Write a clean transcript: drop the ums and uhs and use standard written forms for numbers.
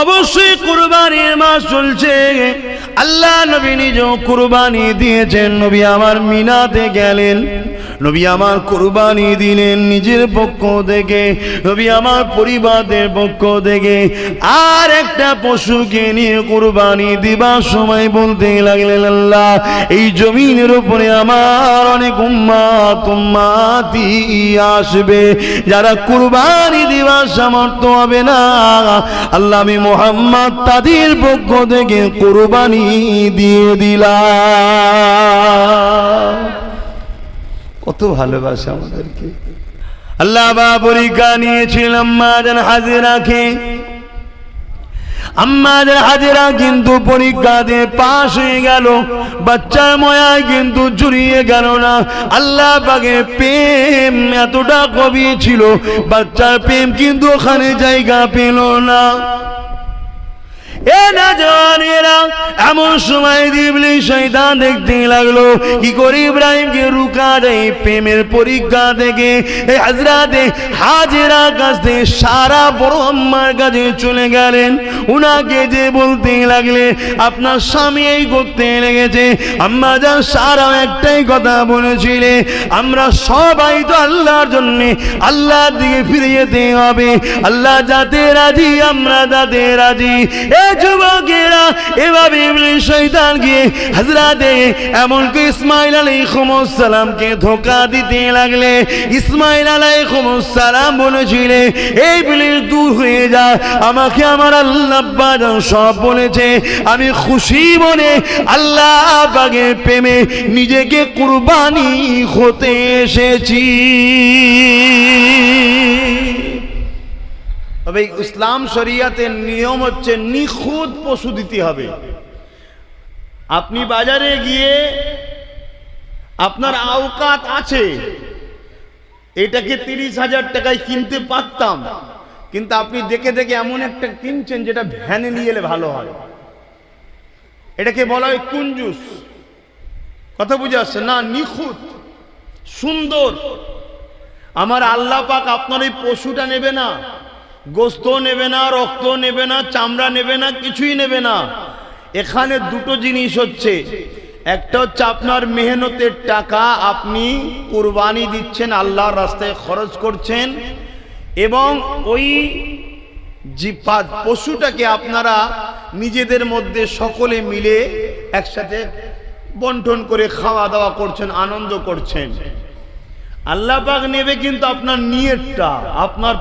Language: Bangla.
অবশ্যই কুরবানির মাস চলছে। আল্লাহ নবী নিজেও কুরবানি দিয়েছেন। নবী আমার মিনাতে গেলেন, নবী আমার কুরবানি দিলেন নিজের পক্ষ থেকে, নবী আমার পরিবারের পক্ষ থেকে। আর একটা পশুকে নিয়ে কুরবানি দিবার সময় বলতে লাগলেন, আল্লাহ এই জমিনের উপরে আমার অনেক উম্মতি আসবে, যারা কুরবানি দিবার সামর্থ্য হবে না, আল্লাহ আমি মুহাম্মদ তাদের পক্ষ থেকে কুরবানি দিয়ে দিলাম। কত ভালোবাসা আমাদেরকে। আল্লাহ বা পরীক্ষা নিয়েছিল আম্মা জান হাজেরাকে। আম্মা জান হাজেরা কিন্তু পরীক্ষা দিয়ে পাশ হয়ে গেল, বাচ্চার ময়ায় কিন্তু জুড়িয়ে গেল না। আল্লাহ পাকের প্রেম এতটা গভীর ছিল, বাচ্চার প্রেম কিন্তু ওখানে জায়গা পেল না। এমন সময় ইবলিস শয়তান দেখতে লাগলো কি করে ইব্রাহিমকে রুকা যায় প্রেমের পরীক্ষা থেকে। এই হযরতে হাজেরা কাছ থেকে সারা বড় আম্মার কাছে চলে গেলেন। উনাকে যে বলতে লাগলে আপনার স্বামী এই করতে লেগেছে। আম্মা জান সারা একটাই কথা বলেছিলে, আমরা সবাই তো আল্লাহর জন্য আল্লাহর দিকে ফিরে যেতে হবে, আল্লাহ যাতে রাজি আমরা যাতে রাজি। যুবকেরা এভাবে ইবলিস শয়তান গিয়ে হযরতে এমনকি ইসমাঈল আলাইহিস সালামকে ধোঁকা দিতে লাগলে। ইসমাঈল আলাইহিস সালাম বলেছিলেন, এই ইবলিস দূর হয়ে যা, আমাকে আমার আল্লাহ পাক সব বলেছে, আমি খুশি মনে আল্লাহ পাকের প্রেমে নিজেকে কুরবানি হতে এসেছি। তবে ইসলাম শরিয়াতের নিয়ম হচ্ছে নিখুঁত পশু দিতে হবে। আপনি বাজারে গিয়ে আপনার আওকাত আছে, এটাকে 30,000 টাকায় কিনতে পারতাম, কিন্তু আপনি দেখে দেখে এমন একটা কিনছেন যেটা ভ্যানে নিয়ে এলে ভালো হয়। এটাকে বলা হয় কুঞ্জুস। কথা বুঝে আসছে না? নিখুঁত সুন্দর। আমার আল্লাহ পাক আপনার এই পশুটা নেবে না, গোস্ত নেবে না, রক্ত নেবে না, চামড়া নেবে না, কিছুই নেবে না। এখানে দুটো জিনিস হচ্ছে, একটা হচ্ছে আপনার মেহনতের টাকা আপনি কুরবানি দিচ্ছেন, আল্লাহর রাস্তায় খরচ করছেন, এবং ওই পশুটাকে আপনারা নিজেদের মধ্যে সকলে মিলে একসাথে বন্টন করে খাওয়া দাওয়া করছেন, আনন্দ করছেন। আল্লাহ পাক নেবে কিন্তু আপনার নিয়তটা, আপনার